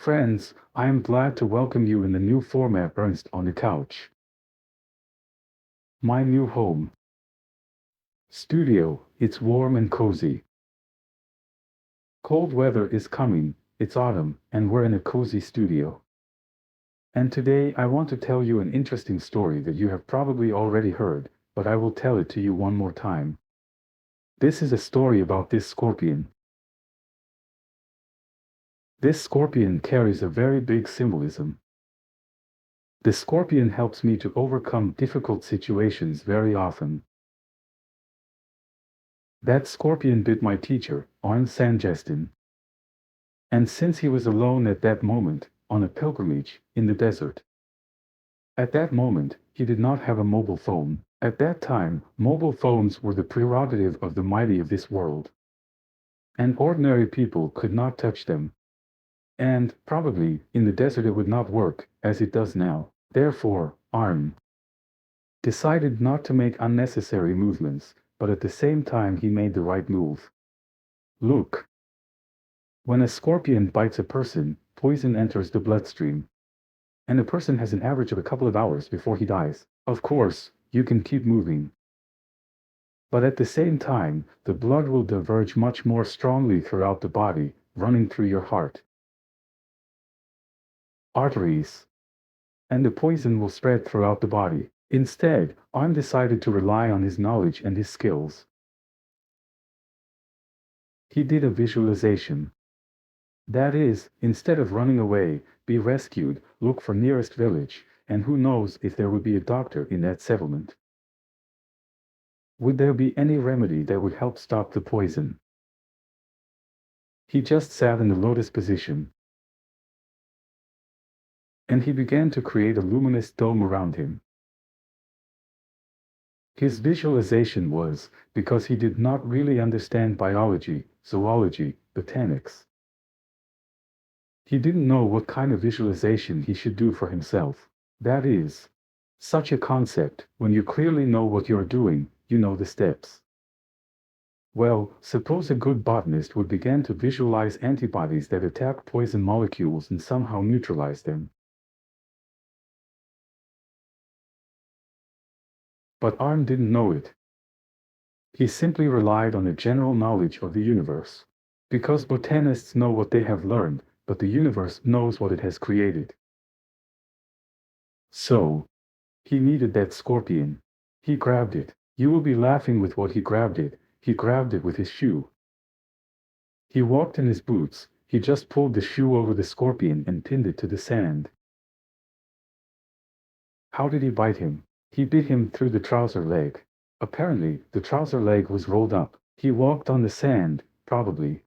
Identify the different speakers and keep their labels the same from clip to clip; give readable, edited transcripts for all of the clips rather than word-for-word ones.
Speaker 1: Friends, I am glad to welcome you in the new format Ernst on the couch. My new home. Studio, it's warm and cozy. Cold weather is coming, it's autumn, and we're in a cozy studio. And today I want to tell you an interesting story that you have probably already heard, but I will tell it to you one more time. This is a story about this scorpion. This scorpion carries a very big symbolism. The scorpion helps me to overcome difficult situations very often. That scorpion bit my teacher, Arne San Jestin. And since he was alone at that moment, on a pilgrimage, in the desert. At that moment, he did not have a mobile phone. At that time, mobile phones were the prerogative of the mighty of this world. And ordinary people could not touch them. And, probably, in the desert it would not work, as it does now. Therefore, Arne decided not to make unnecessary movements, but at the same time he made the right move. Look. When a scorpion bites a person, poison enters the bloodstream. And a person has an average of a couple of hours before he dies. Of course, you can keep moving. But at the same time, the blood will diverge much more strongly throughout the body, running through your heart, arteries, and the poison will spread throughout the body. Instead, Arne decided to rely on his knowledge and his skills. He did a visualization. That is, instead of running away, be rescued, look for nearest village, and who knows if there would be a doctor in that settlement. Would there be any remedy that would help stop the poison? He just sat in the lotus position. And he began to create a luminous dome around him. His visualization was, because he did not really understand biology, zoology, botanics. He didn't know what kind of visualization he should do for himself. That is, such a concept, when you clearly know what you're doing, you know the steps. Well, suppose a good botanist would begin to visualize antibodies that attack poison molecules and somehow neutralize them. But Arne didn't know it. He simply relied on a general knowledge of the universe. Because botanists know what they have learned, but the universe knows what it has created. So, he needed that scorpion. He grabbed it. You will be laughing with what he grabbed it. He grabbed it with his shoe. He walked in his boots. He just pulled the shoe over the scorpion and pinned it to the sand. How did he bite him? He bit him through the trouser leg. Apparently, the trouser leg was rolled up. He walked on the sand, probably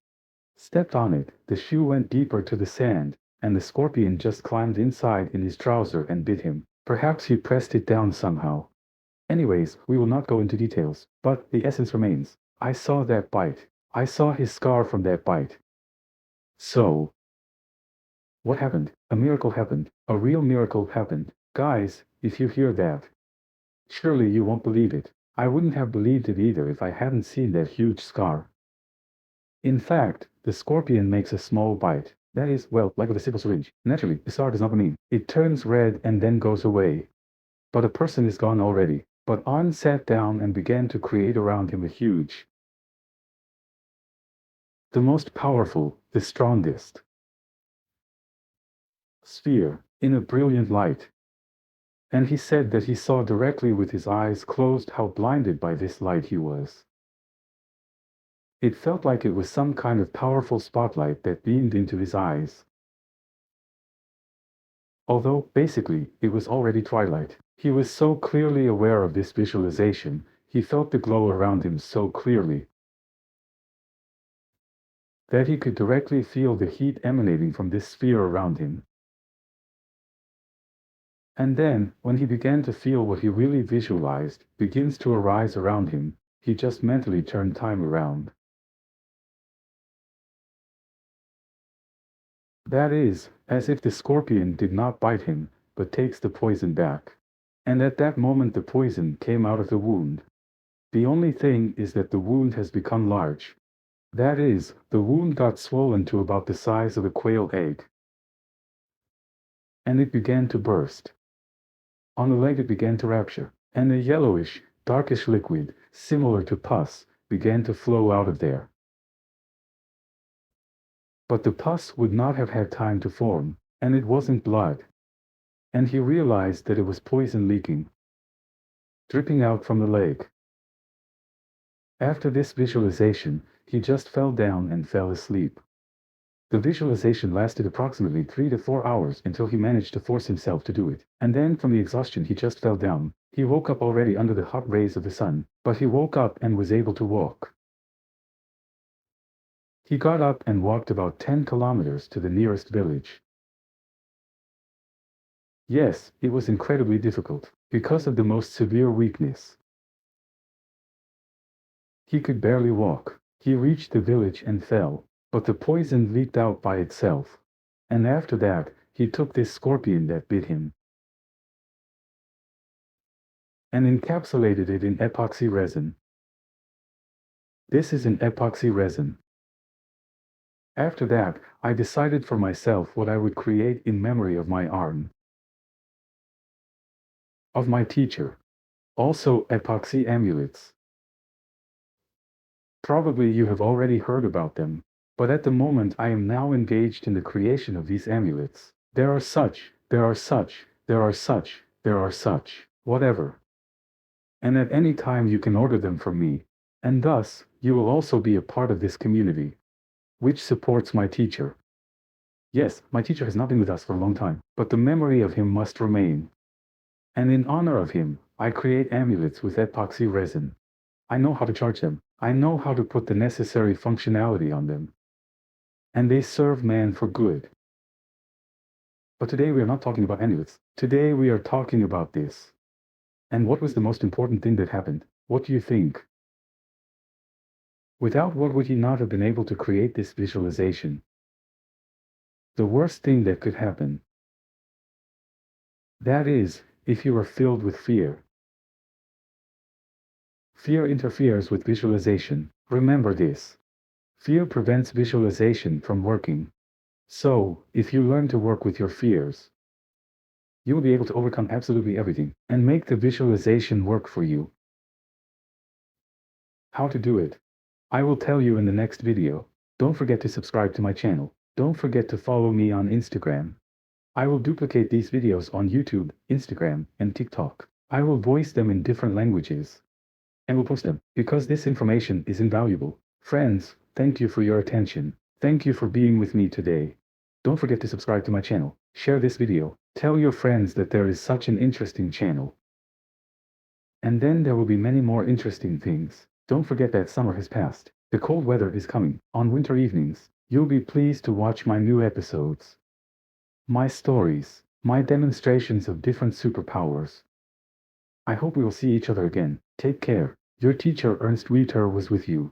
Speaker 1: stepped on it, the shoe went deeper to the sand, and the scorpion just climbed inside in his trouser and bit him. Perhaps he pressed it down somehow. Anyways, we will not go into details, but the essence remains. I saw that bite. I saw his scar from that bite. So, what happened? A miracle happened. A real miracle happened. Guys, if you hear that, surely you won't believe it. I wouldn't have believed it either if I hadn't seen that huge scar. In fact, the scorpion makes a small bite. That is, well, like with a simple syringe. Naturally, the scar does not remain. It turns red and then goes away. But a person is gone already. But Arne sat down and began to create around him a huge, the most powerful, the strongest sphere, in a brilliant light. And he said that he saw directly with his eyes closed how blinded by this light he was. It felt like it was some kind of powerful spotlight that beamed into his eyes. Although, basically, it was already twilight. He was so clearly aware of this visualization, he felt the glow around him so clearly, that he could directly feel the heat emanating from this sphere around him. And then, when he began to feel what he really visualized begins to arise around him, he just mentally turned time around. That is, as if the scorpion did not bite him, but takes the poison back. And at that moment the poison came out of the wound. The only thing is that the wound has become large. That is, the wound got swollen to about the size of a quail egg. and it began to burst. On the leg it began to rupture, and a yellowish, darkish liquid, similar to pus, began to flow out of there. But the pus would not have had time to form, and it wasn't blood. And he realized that it was poison leaking, dripping out from the leg. After this visualization, he just fell down and fell asleep. The visualization lasted approximately 3 to 4 hours until he managed to force himself to do it. And then from the exhaustion he just fell down. He woke up already under the hot rays of the sun, but he woke up and was able to walk. He got up and walked about 10 kilometers to the nearest village. Yes, it was incredibly difficult, because of the most severe weakness. He could barely walk. He reached the village and fell, but the poison leaked out by itself. And after that, he took this scorpion that bit him and encapsulated it in epoxy resin. This is an epoxy resin. After that, I decided for myself what I would create in memory of my Arne, of my teacher. Also epoxy amulets. Probably you have already heard about them, but at the moment I am now engaged in the creation of these amulets. There are such, whatever. And at any time you can order them from me, and thus, you will also be a part of this community, which supports my teacher. Yes, my teacher has not been with us for a long time, but the memory of him must remain. And in honor of him, I create amulets with epoxy resin. I know how to charge them. I know how to put the necessary functionality on them. And they serve man for good. But today we are not talking about amulets. Today we are talking about this. And what was the most important thing that happened? What do you think? Without what would he not have been able to create this visualization? The worst thing that could happen. That is, if you are filled with fear. Fear interferes with visualization. Remember this. Fear prevents visualization from working. So, if you learn to work with your fears, you will be able to overcome absolutely everything and make the visualization work for you. How to do it? I will tell you in the next video. Don't forget to subscribe to my channel. Don't forget to follow me on Instagram. I will duplicate these videos on YouTube, Instagram, and TikTok. I will voice them in different languages and will post them because this information is invaluable. Friends, thank you for your attention. Thank you for being with me today. Don't forget to subscribe to my channel. Share this video. Tell your friends that there is such an interesting channel. And then there will be many more interesting things. Don't forget that summer has passed. The cold weather is coming. On winter evenings, you'll be pleased to watch my new episodes. My stories. My demonstrations of different superpowers. I hope we will see each other again. Take care. Your teacher Ernst Veter was with you.